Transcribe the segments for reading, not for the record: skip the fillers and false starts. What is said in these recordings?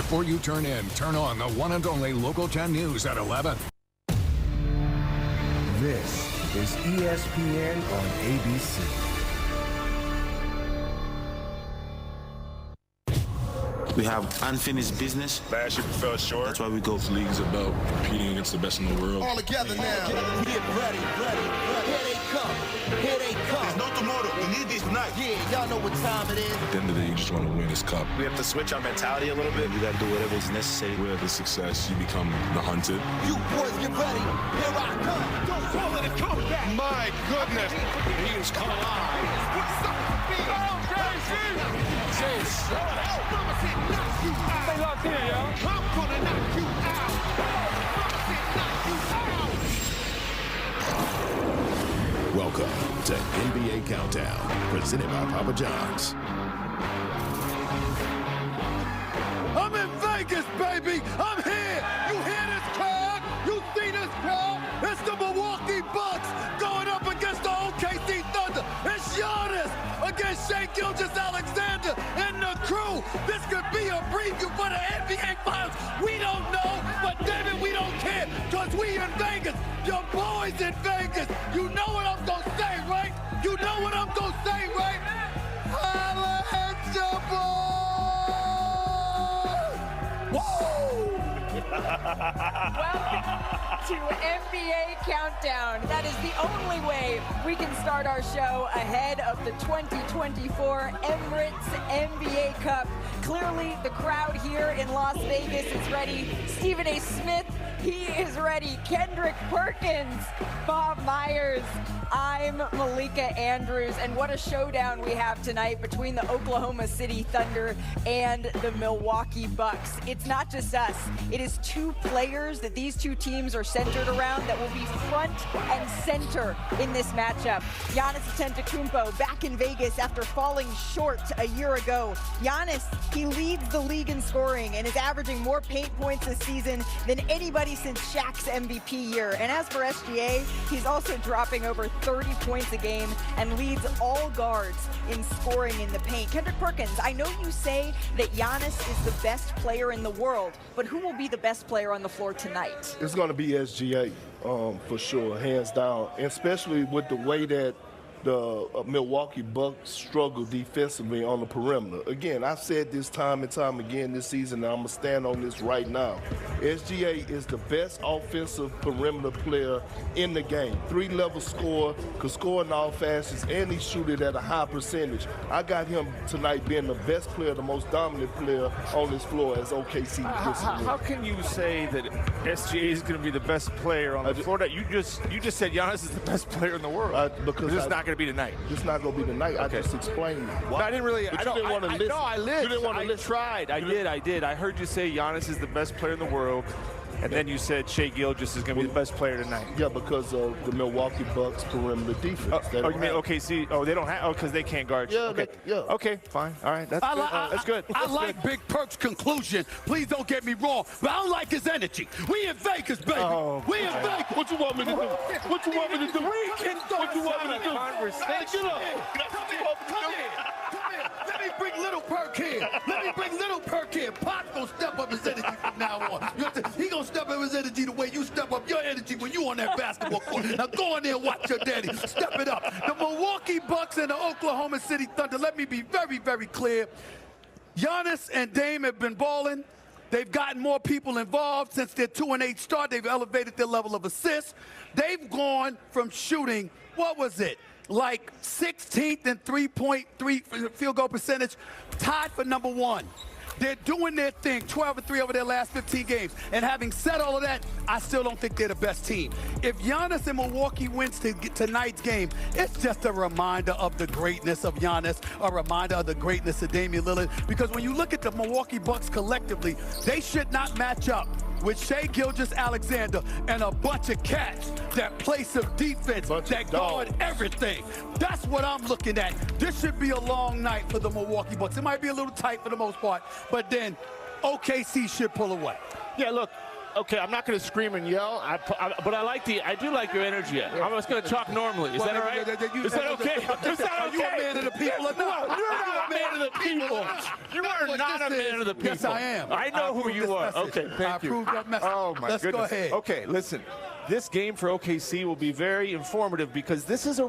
Before you turn on the one and only Local 10 News at 11. This is ESPN on ABC. We have unfinished business. Last year we fell short. That's why we go. This league is about competing against the best in the world. All together now. Get ready. Here they come. There's no tomorrow. We need this tonight. Yeah, y'all know what time it is. At the end of the day, you just want to win this cup. We have to switch our mentality a little bit. We got to do whatever is necessary. Where the success, you become the hunted. You boys get ready. Here I come. Don't call it a comeback. My goodness. He is come alive. What's up, big? Oh, crazy. Stay locked in, y'all. I'm gonna knock you out. Welcome to NBA Countdown, presented by Papa John's. I'm in Vegas, baby! I'm here! You hear this crowd? You see this crowd? It's the Milwaukee Bucks going up against the OKC Thunder. It's Giannis against Shai Gilgeous-Alexander and the crew. This could be a preview for the NBA Finals. We don't know, but damn it, we don't care, because we in Vegas. Your boys in Vegas. You know what I'm going to say, right? You know what I'm going to say, right? Holla at your boy! Woo! Welcome to NBA Countdown. That is the only way we can start our show ahead of the 2024 Emirates NBA Cup. Clearly, the crowd here in Las Vegas is ready. Stephen A. Smith, he is ready. Kendrick Perkins, Bob Myers. I'm Malika Andrews, and what a showdown we have tonight between the Oklahoma City Thunder and the Milwaukee Bucks. It's not just us. It is two players that these two teams are centered around that will be front and center in this matchup. Giannis Antetokounmpo back in Vegas after falling short a year ago. Giannis, he leads the league in scoring and is averaging more paint points this season than anybody since Shaq's MVP year. And as for SGA, he's also dropping over 30 points a game and leads all guards in scoring in the paint. Kendrick Perkins, I know you say that Giannis is the best player in the world, but who will be the best player on the floor tonight? It's going to be SGA for sure, hands down, and especially with the way that the Milwaukee Bucks struggle defensively on the perimeter. Again, I've said this time and time again this season, and I'm going to stand on this right now. SGA is the best offensive perimeter player in the game. Three-level scorer, could score in all facets, and he shoot it at a high percentage. I got him tonight being the best player, the most dominant player on this floor as OKC. How can you say that SGA is going to be the best player on the floor? That you just said Giannis is the best player in the world. Because it's not going to be tonight. It's not going to be tonight. Okay. I just explained it. No, I didn't really. But you didn't want to listen. No, I lived. You didn't want to listen. Tried. I did. I heard you say Giannis is the best player in the world. And then you said Shai Gilgeous is going to be the best player tonight. Yeah, because of the Milwaukee Bucks perimeter defense. You mean OKC? Oh, they don't have. Oh, because they can't guard you. Yeah, okay. Okay, fine. All right, that's good. That's good. I like Big Perk's conclusion. Please don't get me wrong, but I don't like his energy. We in Vegas, baby. We in Vegas. What you want me to do? What you want me to do? What you want me to do? Conversation. Come here. Let me bring little Perk here. Pop gonna step up his energy from now on. He gonna step up his energy the way you step up your energy when you on that basketball court. Now go in there and watch your daddy. Step it up. The Milwaukee Bucks and the Oklahoma City Thunder. Let me be very, very clear. Giannis and Dame have been balling. They've gotten more people involved since their 2-8 start. They've elevated their level of assists. They've gone from shooting, what was it? Like 16th in 3.3 field goal percentage, tied for number one. They're doing their thing, 12-3 over their last 15 games. And having said all of that, I still don't think they're the best team. If Giannis and Milwaukee wins tonight's game, it's just a reminder of the greatness of Giannis, a reminder of the greatness of Damian Lillard. Because when you look at the Milwaukee Bucks collectively, they should not match up with Shai Gilgeous-Alexander and a bunch of cats that play some defense, that guard everything. That's what I'm looking at. This should be a long night for the Milwaukee Bucks. It might be a little tight for the most part, but then OKC should pull away. Yeah, look. Okay, I'm not going to scream and yell, but I do like your energy. I'm just going to talk normally. Is that all right? Is that okay? Is that okay? Are you a man of the people or not? You're not a man of the people. You are not a man of the people. Yes, I am. I know who you are. Okay, thank you. I approve that message. Oh, my Let's goodness. go ahead. Okay, listen. This game for OKC will be very informative because this is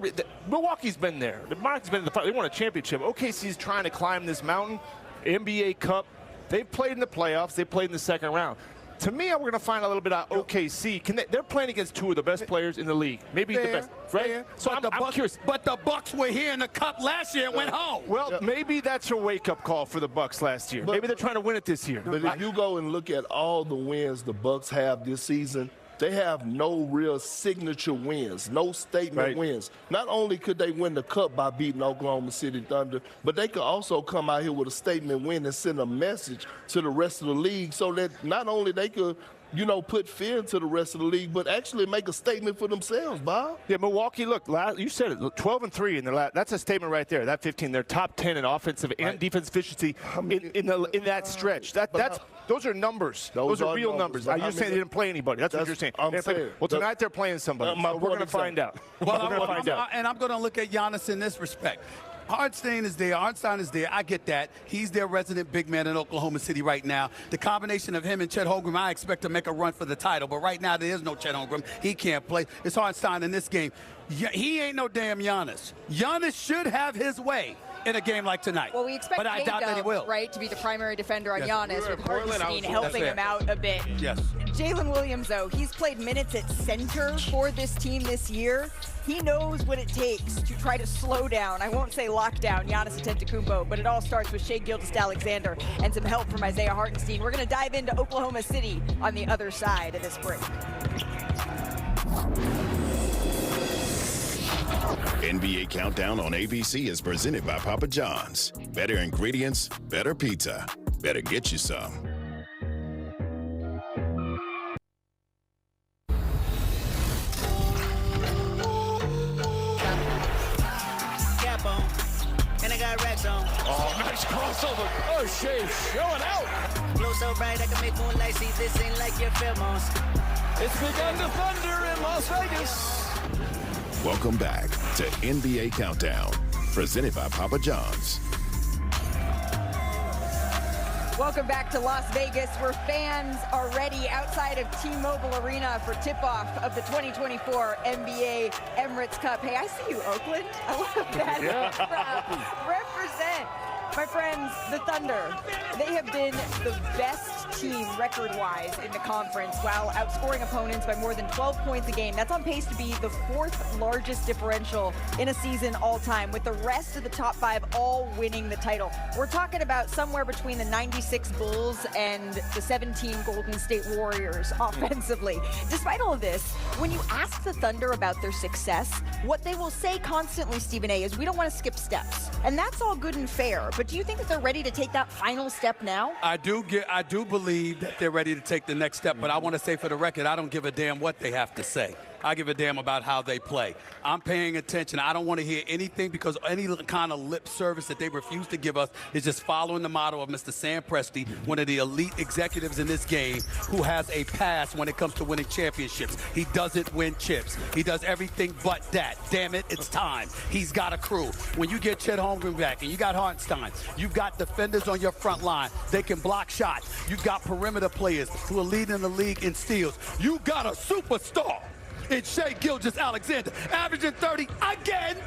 Milwaukee's been there. The Milwaukee's been in the fight. They won a championship. OKC's trying to climb this mountain. NBA Cup. They've played in the playoffs. They played in the second round. To me, we're going to find a little bit about OKC. They're playing against two of the best players in the league, maybe the best, right? So I'm curious. But the Bucks were here in the Cup last year and went home. Well, maybe that's your wake-up call for the Bucks last year. Maybe they're trying to win it this year. But if you go and look at all the wins the Bucks have this season, they have no real signature wins, no statement wins. Not only could they win the Cup by beating Oklahoma City Thunder, but they could also come out here with a statement win and send a message to the rest of the league so that not only they could, you know, put fear into the rest of the league, but actually make a statement for themselves, Bob. Yeah, Milwaukee, look, you said it, 12-3 in the last. That's a statement right there. That 15, they're top 10 in offensive and defensive efficiency in that stretch. Those are numbers. Those are real numbers. You're saying they didn't play anybody. That's what you're saying. Well, tonight they're playing somebody. So we're going to find out. Well, we're going to find out. And I'm going to look at Giannis in this respect. Hartenstein is there. I get that. He's their resident big man in Oklahoma City right now. The combination of him and Chet Holmgren, I expect to make a run for the title. But right now, there is no Chet Holmgren. He can't play. It's Hartenstein in this game. He ain't no damn Giannis. Giannis should have his way in a game like tonight. Well, we expect J-Dub, right, to be the primary defender on Giannis, with Hartenstein helping him out a bit. Yes. Jalen Williams, though, he's played minutes at center for this team this year. He knows what it takes to try to slow down, I won't say lock down, Giannis Antetokounmpo, but it all starts with Shai Gilgeous-Alexander and some help from Isaiah Hartenstein. We're going to dive into Oklahoma City on the other side of this break. NBA Countdown on ABC is presented by Papa John's. Better ingredients, better pizza. Better get you some. Cap on, and I got racks on. Oh, nice crossover. Oh, Shai showing out. Blow so bright I can make moonlight see. This ain't like your pheromones. It's begun to thunder in Las Vegas. Welcome back to NBA Countdown, presented by Papa John's. Welcome back to Las Vegas, where fans are ready outside of T-Mobile Arena for tip-off of the 2024 NBA Emirates Cup. Hey, I see you, Oakland. I love that. Yeah. Represent. My friends, the Thunder, they have been the best team record-wise in the conference while outscoring opponents by more than 12 points a game. That's on pace to be the fourth largest differential in a season all time, with the rest of the top five all winning the title. We're talking about somewhere between the 96 Bulls and the 17 Golden State Warriors offensively. Despite all of this, when you ask the Thunder about their success, what they will say constantly, Stephen A., is we don't want to skip steps. And that's all good and fair, but do you think that they're ready to take that final step now? I do believe that they're ready to take the next step, but I want to say for the record, I don't give a damn what they have to say. I give a damn about how they play. I'm paying attention. I don't want to hear anything, because any kind of lip service that they refuse to give us is just following the model of Mr. Sam Presti, one of the elite executives in this game, who has a pass when it comes to winning championships. He doesn't win chips. He does everything but that. Damn it, it's time. He's got a crew. When you get Chet Holmgren back and you got Hartenstein, you've got defenders on your front line. They can block shots. You've got perimeter players who are leading the league in steals. You got a superstar. It's Shai Gilgeous-Alexander, averaging 30 again,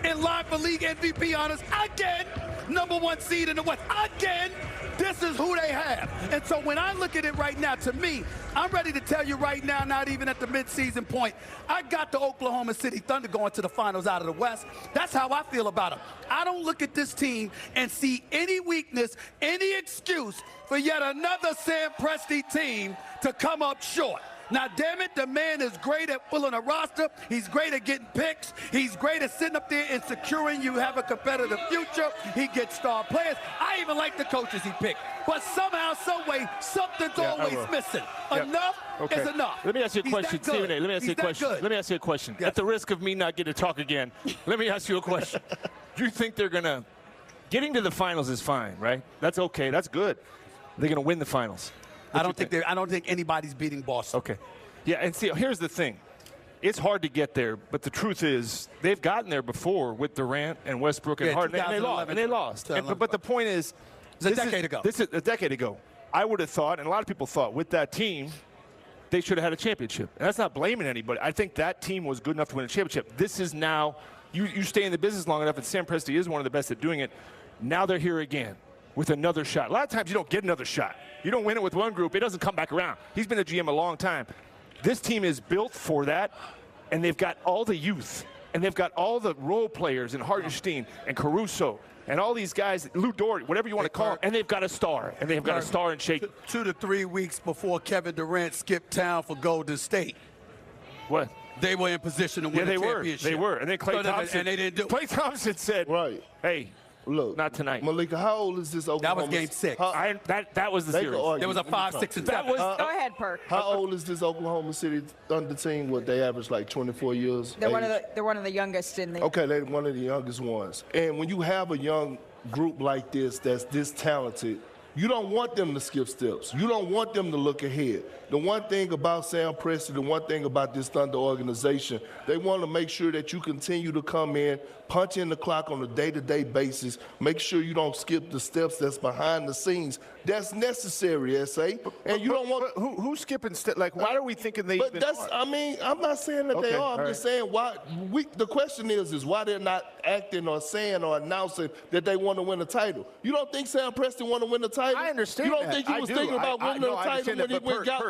in line for league MVP honors again, #1 seed in the West again. This is who they have. And so when I look at it right now, to me, I'm ready to tell you right now, not even at the midseason point, I got the Oklahoma City Thunder going to the finals out of the West. That's how I feel about them. I don't look at this team and see any weakness, any excuse for yet another Sam Presti team to come up short. Now, damn it, the man is great at filling a roster. He's great at getting picks. He's great at sitting up there and securing you have a competitive future. He gets star players. I even like the coaches he picked. But somehow, some way, something's always missing. Enough is enough. Let me ask you a question, Stephen A. Let me ask you a question. Let me ask you a question. Yes. At the risk of me not getting to talk again, let me ask you a question. Do you think they're going to – getting to the finals is fine, right? That's okay. That's good. They're going to win the finals. I don't think anybody's beating Boston. Okay. Yeah, and see, here's the thing. It's hard to get there, but the truth is they've gotten there before with Durant and Westbrook and Harden, and they lost. But the point is, It's a decade ago. This is a decade ago. I would have thought, and a lot of people thought, with that team, they should have had a championship. And that's not blaming anybody. I think that team was good enough to win a championship. This is now, you stay in the business long enough, and Sam Presti is one of the best at doing it. Now they're here again with another shot. A lot of times you don't get another shot. You don't win it with one group, it doesn't come back around. He's been a GM a long time. This team is built for that, and they've got all the youth, and they've got all the role players in Hartenstein and Caruso, and all these guys, Lou Dort, whatever you want to call them, and they've got a star, and they've got a star in Shake. 2 to 3 weeks before Kevin Durant skipped town for Golden State. What? They were in position to win a championship. They were. And then Klay Thompson. And they didn't do it. Klay Thompson said, Right. Hey, look, not tonight. Malika, how old is this Oklahoma? That was game 6. That was the series. There was a 5, 6, and 7. Go ahead, Perk. How old is this Oklahoma City Thunder team? What, they average like 24 years? They're one of the youngest in the. Okay, they're one of the youngest ones. And when you have a young group like this that's this talented, you don't want them to skip steps. You don't want them to look ahead. The one thing about Sam Presti, the one thing about this Thunder organization, they want to make sure that you continue to come in, punch in the clock on a day-to-day basis, make sure you don't skip the steps that's behind the scenes. That's necessary, S.A. And you don't want... Who's skipping steps? Like, why are we thinking they But even that's, are? I mean, I'm not saying that they are. I'm just saying why... the question is why they're not acting or saying or announcing that they want to win a title. You don't think Sam Presti want to win a title? I understand You don't that. think he was thinking about winning a title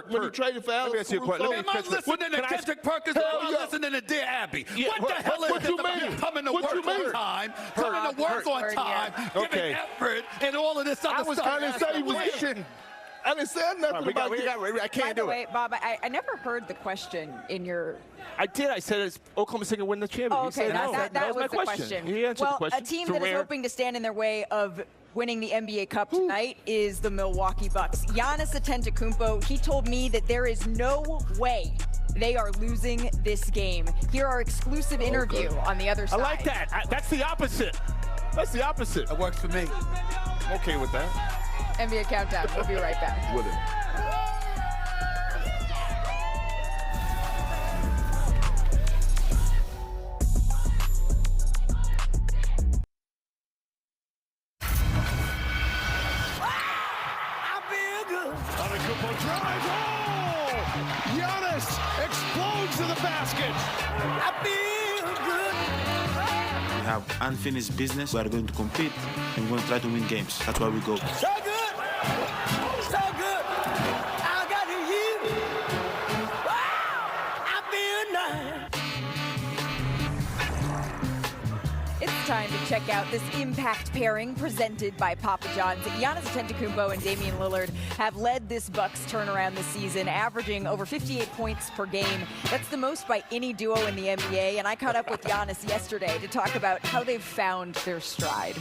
when he traded for Alex Caruso? Am I listening to Kendrick Perkins or am I listening to Dear Abby? What the hell is this about coming to work on time, coming to work on time, giving effort, and all of this other stuff? I didn't say he was wishing. I didn't say nothing about I can't do it. By the way, Bob, I never heard the question in your. I did. I said it's Oklahoma City win the championship. Oh, okay, that was my the question. He answered the question. A team that is hoping to stand in their way of winning the NBA Cup tonight is the Milwaukee Bucks. Giannis Antetokounmpo, he told me that there is no way they are losing this game. Hear our exclusive interview on the other side. I like that. That's the opposite. That's the opposite. That works for me. I'm okay with that. NBA Countdown. We'll be right back. With it. Drive home! Giannis explodes to the basket. I feel good. We have unfinished business. We are going to compete, and we're going to try to win games. That's why we go. So good. So good. I got you. Wow! I feel nice. It's time to check out this impact pairing presented by Papa John's. Giannis Antetokounmpo and Damian Lillard have led this Bucks turnaround this season, averaging over 58 points per game. That's the most by any duo in the NBA, and I caught up with Giannis yesterday to talk about how they've found their stride.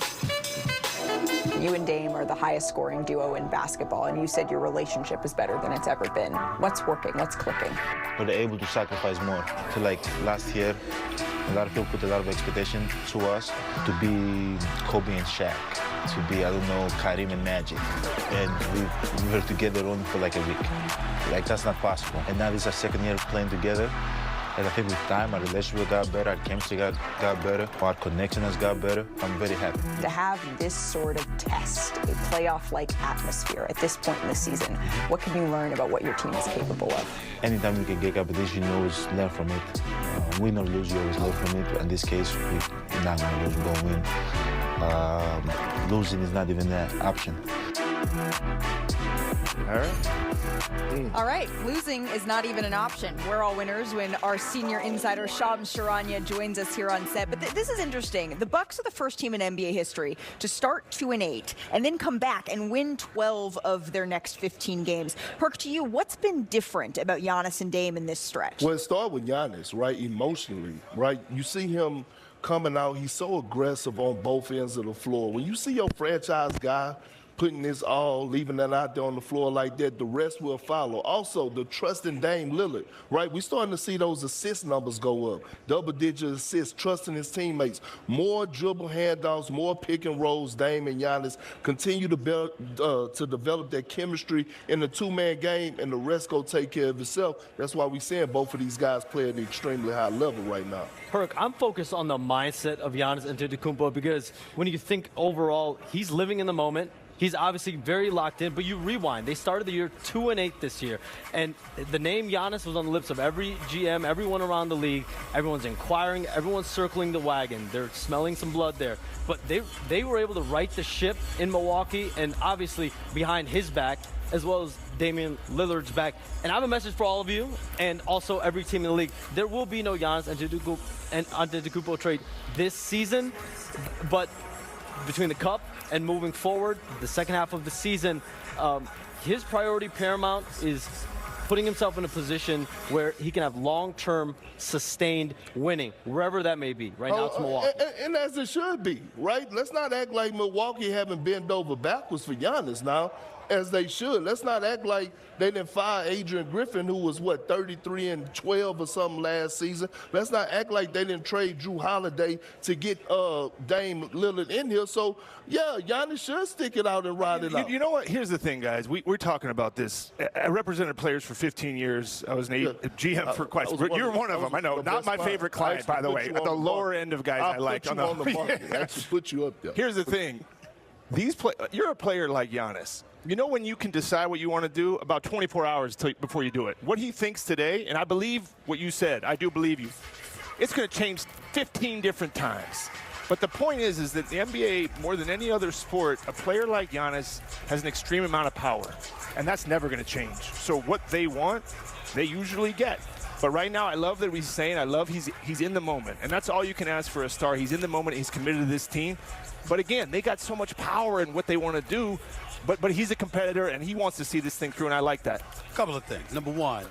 You and Dame are the highest scoring duo in basketball, and you said your relationship is better than it's ever been. What's working? What's clicking? We're able to sacrifice more. I feel like last year, a lot of people put a lot of expectation to us to be Kobe and Shaq, to be, I don't know, Karim and Magic. And we were together only for like a week. Like, that's not possible. And now this is our second year playing together. And I think with time, our relationship got better, our chemistry got better, our connection has got better. I'm very happy. To have this sort of test, a playoff-like atmosphere at this point in the season, what can you learn about what your team is capable of? Anytime you can get competition, you always learn from it. Win or lose, you always learn from it. In this case, we're not going to lose, we're going to win. Losing is not even an option. All right. All right, losing is not even an option. We're all winners when our senior insider Shams Charania joins us here on set. But this is interesting. The Bucks are the first team in NBA history to start 2-8 and then come back and win 12 of their next 15 games. Perk, to you, what's been different about Giannis and Dame in this stretch? Well, it started with Giannis, right, emotionally, right? You see him coming out. He's so aggressive on both ends of the floor. When you see your franchise guy putting this all, leaving that out there on the floor like that, the rest will follow. Also, the trust in Dame Lillard, right? We're starting to see those assist numbers go up. Double-digit assists, trusting his teammates. More dribble handoffs, more pick and rolls. Dame and Giannis continue to develop that chemistry in the two-man game, and the rest go take care of itself. That's why we're seeing both of these guys play at an extremely high level right now. Perk, I'm focused on the mindset of Giannis Antetokounmpo because when you think overall, he's living in the moment. He's obviously very locked in, but you rewind. They started the year 2-8 this year, and the name Giannis was on the lips of every GM, everyone around the league. Everyone's inquiring, everyone's circling the wagon. They're smelling some blood there. But they were able to right the ship in Milwaukee, and obviously behind his back, as well as Damian Lillard's back. And I have a message for all of you, and also every team in the league. There will be no Giannis Antetokounmpo trade this season, but between the Cup and moving forward, the second half of the season, his priority paramount is putting himself in a position where he can have long-term, sustained winning, wherever that may be. Right now, it's Milwaukee. And as it should be, right? Let's not act like Milwaukee haven't bent over backwards for Giannis now, as they should. Let's not act like they didn't fire Adrian Griffin, who was, 33-12 or something last season. Let's not act like they didn't trade Drew Holiday to get Dame Lillard in here. So, yeah, Giannis should stick it out and ride it out. You know what? Here's the thing, guys. We're talking about this. I represented players for 15 years. I was a GM for quite some time. You're one of them. I know. Not my favorite client, by the way. At the lower end of guys I like. On the market. I actually put you up there. Here's the thing. You're a player like Giannis. You know when you can decide what you want to do? About 24 hours before you do it. What he thinks today, and I believe what you said, I do believe you, it's going to change 15 different times. But the point is that the NBA, more than any other sport, a player like Giannis has an extreme amount of power. And that's never going to change. So what they want, they usually get. But right now, I love that he's saying, he's in the moment. And that's all you can ask for a star. He's in the moment. He's committed to this team. But again, they got so much power in what they want to do. But he's a competitor, and he wants to see this thing through, and I like that. A couple of things. Number one,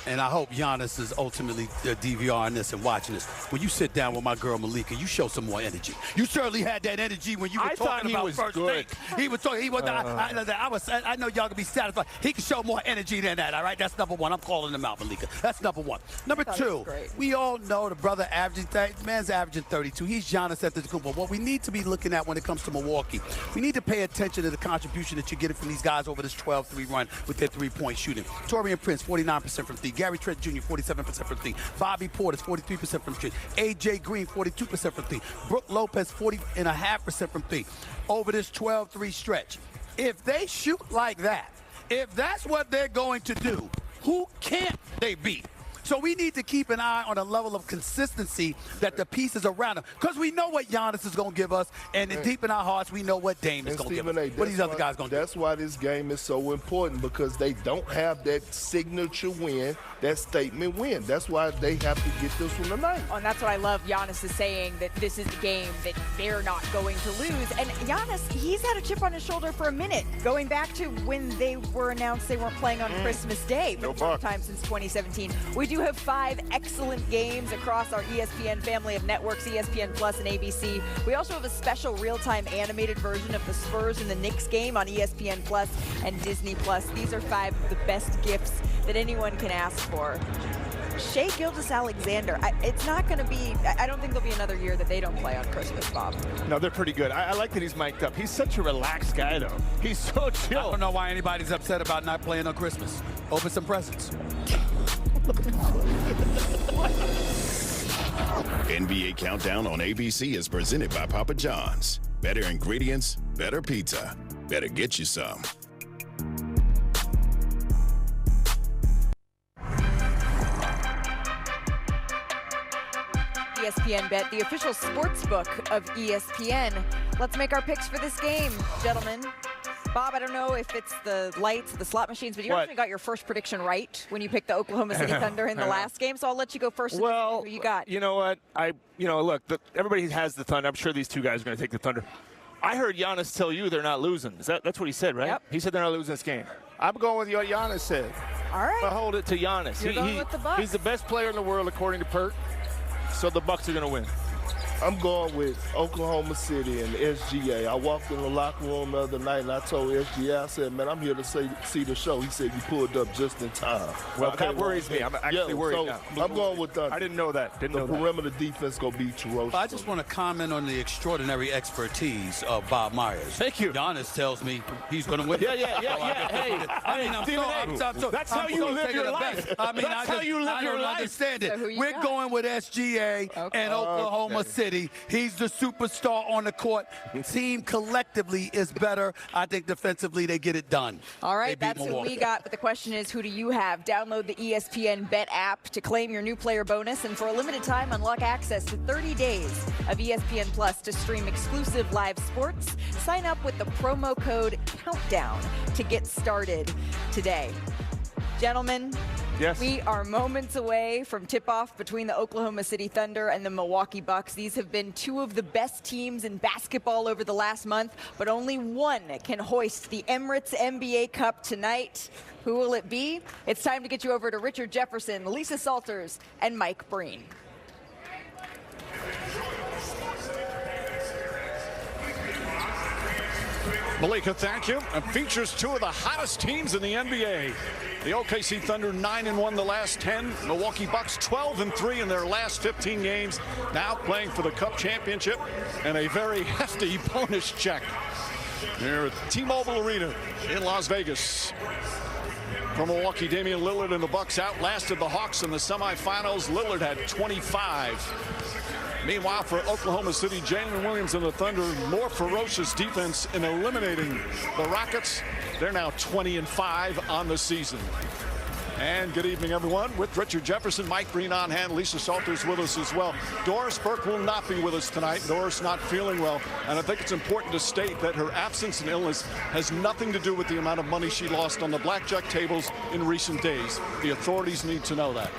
and I hope Giannis is ultimately DVRing this and watching this. When you sit down with my girl Malika, you show some more energy. You certainly had that energy when you were talking about first take. He was talking. He was. I know y'all can be satisfied. He can show more energy than that. All right, that's number one. I'm calling him out, Malika. That's number one. Number two, we all know the brother averaging. Man's averaging 32. He's Giannis Antetokounmpo. What we need to be looking at when it comes to Milwaukee, we need to pay attention to the contribution that you're getting from these guys over this 12-3 run with their three-point shooting. Torian Prince, 49% from three. Gary Trent Jr., 47% from three. Bobby Portis, 43% from three. A.J. Green, 42% from three. Brook Lopez, 40.5% from three. Over this 12-3 stretch. If they shoot like that, if that's what they're going to do, who can't they beat? So we need to keep an eye on a level of consistency that the pieces around him, because we know what Giannis is going to give us, and deep in our hearts, we know what Dame is going to give us. What these other guys going to do? That's why this game is so important, because they don't have that signature win, that statement win. That's why they have to get this one tonight. Oh, and that's what I love. Giannis is saying that this is the game that they're not going to lose. And Giannis, he's had a chip on his shoulder for a minute, going back to when they were announced they weren't playing on Christmas Day for the first time since 2017. We do have 5 excellent games across our ESPN family of networks, ESPN Plus and ABC. We also have a special real-time animated version of the Spurs and the Knicks game on ESPN Plus and Disney Plus. These are 5 of the best gifts that anyone can ask for. Shai Gilgeous-Alexander, it's not going to be, I don't think there'll be another year that they don't play on Christmas, Bob. No, they're pretty good. I like that he's mic'd up. He's such a relaxed guy, though. He's so chill. I don't know why anybody's upset about not playing on Christmas. Open some presents. NBA Countdown on ABC is presented by Papa John's. Better ingredients, better pizza. Better get you some. ESPN Bet, the official sports book of ESPN. Let's make our picks for this game, gentlemen. Bob, I don't know if it's the lights, the slot machines, but you actually got your first prediction right when you picked the Oklahoma City Thunder in the last game, so I'll let you go first. Well, who you got? You know what? Look, everybody has the Thunder. I'm sure these two guys are going to take the Thunder. I heard Giannis tell you they're not losing. That's what he said, right? Yep. He said they're not losing this game. I'm going with what Giannis said. All right. I'll hold it to Giannis. You're going with the Bucks. He's the best player in the world, according to Perk. So the Bucks are going to win. I'm going with Oklahoma City and SGA. I walked in the locker room the other night, and I told SGA, I said, man, I'm here to see the show. He said, you pulled up just in time. Well, that worries me. I'm actually worried now. I'm going with Thunder. I didn't know that. The perimeter defense going to be ferocious. I just want to comment on the extraordinary expertise of Bob Myers. Thank you. Giannis tells me he's going to win. Yeah. Hey, that's how you live your life. I mean, that's how you live your life. I don't understand it. So We're going with SGA and Oklahoma City. City. He's the superstar on the court. Team collectively is better. I think defensively they get it done. All right, that's who we got. But the question is, who do you have? Download the ESPN Bet app to claim your new player bonus. And for a limited time, unlock access to 30 days of ESPN Plus to stream exclusive live sports. Sign up with the promo code COUNTDOWN to get started today. Gentlemen, yes, we are moments away from tip-off between the Oklahoma City Thunder and the Milwaukee Bucks. These have been two of the best teams in basketball over the last month, but only one can hoist the Emirates NBA Cup tonight. Who will it be? It's time to get you over to Richard Jefferson, Lisa Salters, and Mike Breen. Malika, thank you. It features two of the hottest teams in the NBA. The OKC Thunder 9-1 the last 10. Milwaukee Bucks 12-3 in their last 15 games. Now playing for the Cup championship and a very hefty bonus check here at T-Mobile Arena in Las Vegas. For Milwaukee, Damian Lillard and the Bucks outlasted the Hawks in the semifinals. Lillard had 25. Meanwhile, for Oklahoma City, Jalen Williams and the Thunder, more ferocious defense in eliminating the Rockets. They're now 20-5 on the season. And good evening, everyone. With Richard Jefferson, Mike Breen on hand, Lisa Salters with us as well. Doris Burke will not be with us tonight. Doris not feeling well. And I think it's important to state that her absence and illness has nothing to do with the amount of money she lost on the blackjack tables in recent days. The authorities need to know that.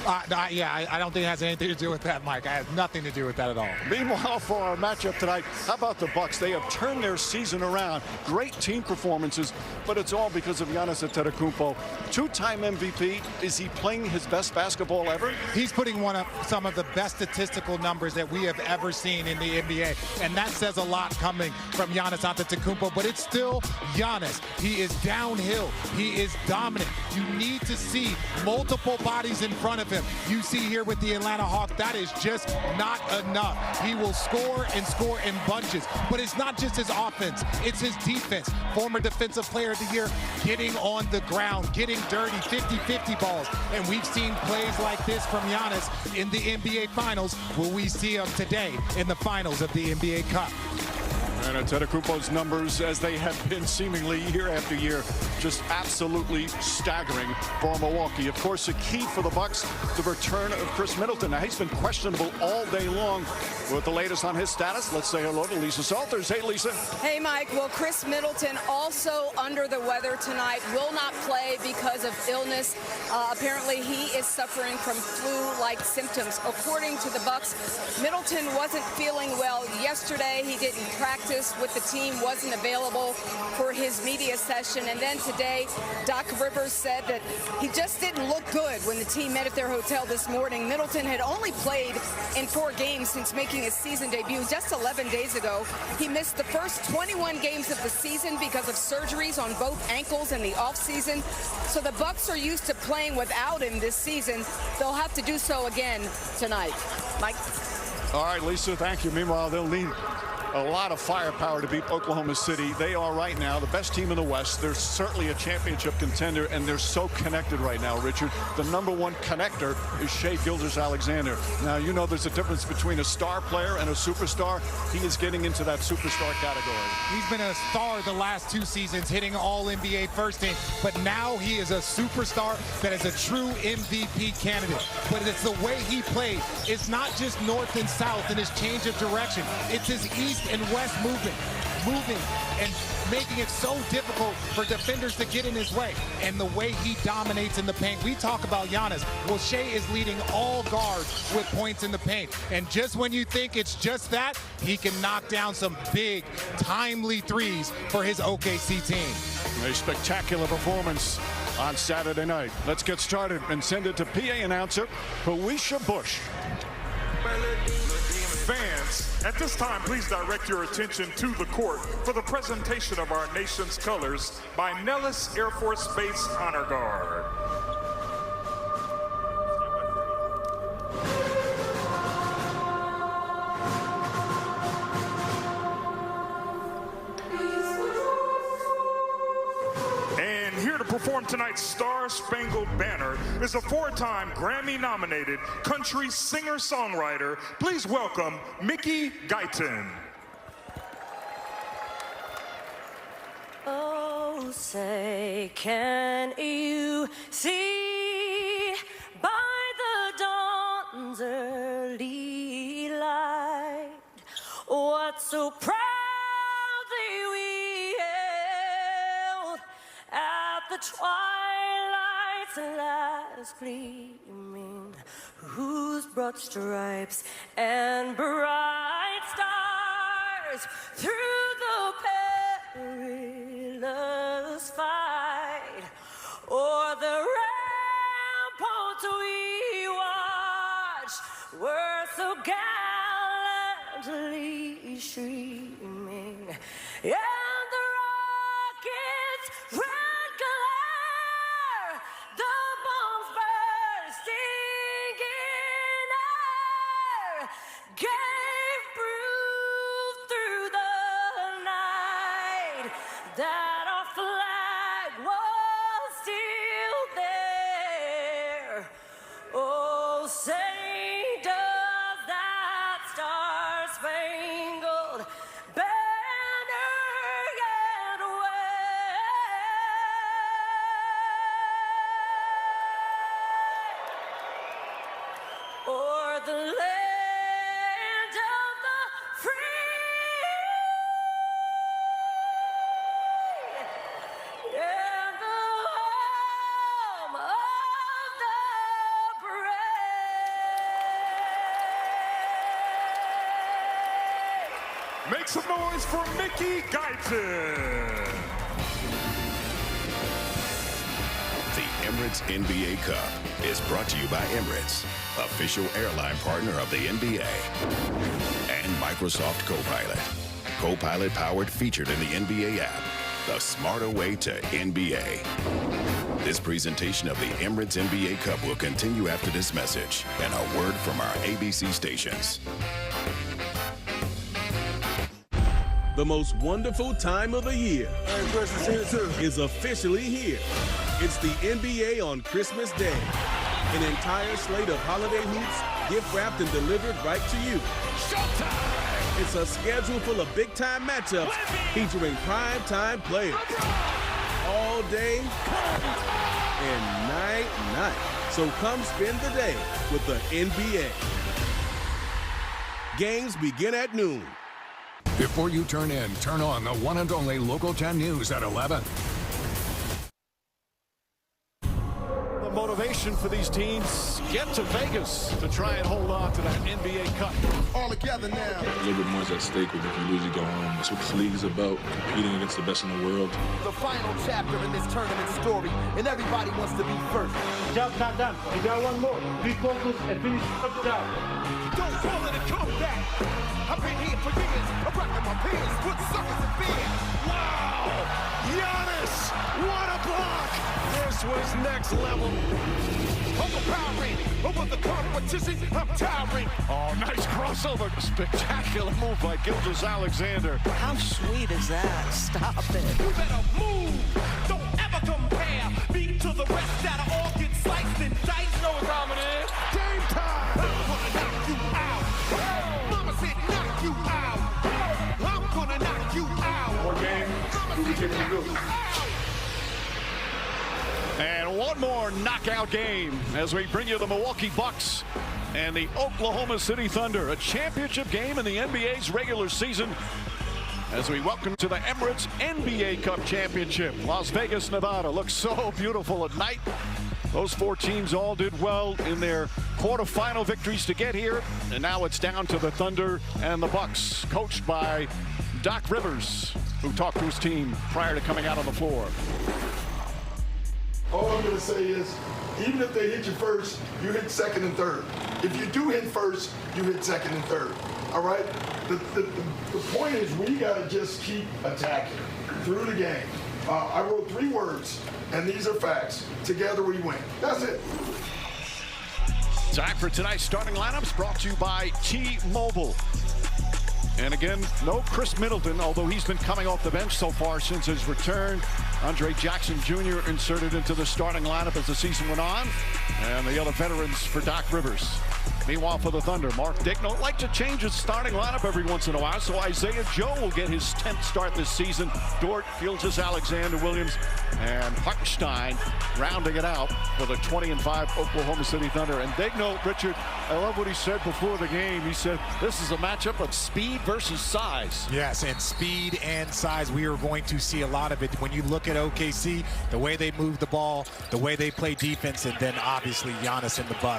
I don't think it has anything to do with that, Mike. I have nothing to do with that at all. Meanwhile, for our matchup tonight, how about the Bucks? They have turned their season around. Great team performances, but it's all because of Giannis Antetokounmpo. Two-time MVP. Is he playing his best basketball ever? He's putting some of the best statistical numbers that we have ever seen in the NBA, and that says a lot coming from Giannis Antetokounmpo, but it's still Giannis. He is downhill. He is dominant. You need to see multiple bodies in front of him. You see here with the Atlanta Hawks, that is just not enough. He will score in bunches, but it's not just his offense, it's his defense. Former Defensive Player of the Year, getting on the ground, getting dirty, 50-50 balls, and we've seen plays like this from Giannis in the NBA Finals. Will we see him today in the finals of the NBA Cup? And Antetokounmpo's numbers, as they have been seemingly year after year, just absolutely staggering for Milwaukee. Of course, the key for the Bucks, the return of Chris Middleton. Now, he's been questionable all day long. With the latest on his status, let's say hello to Lisa Salters. Hey, Lisa. Hey, Mike. Well, Chris Middleton, also under the weather tonight, will not play because of illness. Apparently, he is suffering from flu-like symptoms. According to the Bucks, Middleton wasn't feeling well yesterday. He didn't practice with the team, wasn't available for his media session. And then today, Doc Rivers said that he just didn't look good when the team met at their hotel this morning. Middleton had only played in 4 games since making his season debut just 11 days ago. He missed the first 21 games of the season because of surgeries on both ankles in the offseason. So the Bucks are used to playing without him this season. They'll have to do so again tonight. Mike? All right, Lisa, thank you. Meanwhile, they'll need a lot of firepower to beat Oklahoma City. They are right now the best team in the West. They're certainly a championship contender, and they're so connected right now, Richard. The #1 connector is Shai Gilgeous-Alexander. Now, you know there's a difference between a star player and a superstar. He is getting into that superstar category. He's been a star the last 2 seasons, hitting all NBA first team, but now he is a superstar that is a true MVP candidate. But it's the way he played. It's not just north and south in his change of direction. It's his east and west moving and making it so difficult for defenders to get in his way. And the way he dominates in the paint. We talk about Giannis. Well, Shai is leading all guards with points in the paint. And just when you think it's just that, he can knock down some big, timely threes for his OKC team. A spectacular performance on Saturday night. Let's get started and send it to PA announcer Felicia Bush. Fans, at this time, please direct your attention to the court for the presentation of our nation's colors by Nellis Air Force Base Honor Guard. And here to perform tonight's Star-Spangled Banner is a 4-time Grammy-nominated country singer-songwriter. Please welcome Mickey Guyton. Oh, say, can you see by the dawn's early light what so proudly we hailed at the twilight's last gleaming, whose broad stripes and bright stars through the perilous fight o'er the ramparts we watched were so gallantly streaming, and the rockets' red glare, the bombs bursting in air, gave proof through the night that our flag was still there. Oh, say does that star-spangled banner yet wave o'er the land of the free and the home of the brave. Make some noise for Mickey Guyton. The Emirates NBA Cup is brought to you by Emirates, official airline partner of the NBA, and Microsoft Copilot. Copilot powered, featured in the NBA app, the smarter way to NBA. This presentation of the Emirates NBA Cup will continue after this message and a word from our ABC stations. The most wonderful time of the year is officially here. It's the NBA on Christmas Day. An entire slate of holiday hoops, gift wrapped and delivered right to you. Showtime! It's a schedule full of big-time matchups featuring prime-time players. All day and night. So come spend the day with the NBA. Games begin at noon. Before you turn in, turn on the one and only Local 10 News at 11. The motivation for these teams get to Vegas to try and hold on to that NBA Cup. All together now. A little bit more is at stake with if you lose, you go home. That's what this league is about, competing against the best in the world. The final chapter in this tournament story, and everybody wants to be first. Job's not done. We got one more. Be focused and finish the job. Don't call it a comeback. I've been here for years. I'm rocking my peers with suckers and beers. Wow! Giannis! What a block! This was next level. Overpowering over the competition. I'm towering. Oh, nice crossover. Spectacular move by Gilgeous-Alexander. How sweet is that? Stop it. You better move. Don't ever compare. Beat to the rest that'll all get sliced and diced. No dominant. Game time! I'm gonna knock you out. Mama said knock you out. I'm gonna knock you out. One game. And one more knockout game as we bring you the Milwaukee Bucks and the Oklahoma City Thunder, a championship game in the NBA's regular season as we welcome to the Emirates NBA Cup Championship. Las Vegas, Nevada looks so beautiful at night. Those four teams all did well in their quarterfinal victories to get here, and now it's down to the Thunder and the Bucks, coached by Doc Rivers, who talked to his team prior to coming out on the floor. All I'm going to say is, even if they hit you first, you hit second and third. If you do hit first, you hit second and third. All right? The point is we got to just keep attacking through the game. I wrote 3 words, and these are facts. Together we win. That's it. Time for tonight's starting lineups brought to you by T-Mobile. And again, no Chris Middleton, although he's been coming off the bench so far since his return. Andre Jackson Jr. inserted into the starting lineup as the season went on. And the other veterans for Doc Rivers. Meanwhile, for the Thunder, Mark Dignault like to change his starting lineup every once in a while, so Isaiah Joe will get his 10th start this season. Dort fields his Alexander Williams, and Hartenstein rounding it out for the 20-5 Oklahoma City Thunder. And Dignault, Richard, I love what he said before the game. He said, this is a matchup of speed versus size. Yes, and speed and size, we are going to see a lot of it when you look at OKC, the way they move the ball, the way they play defense, and then obviously Giannis in the Bucks.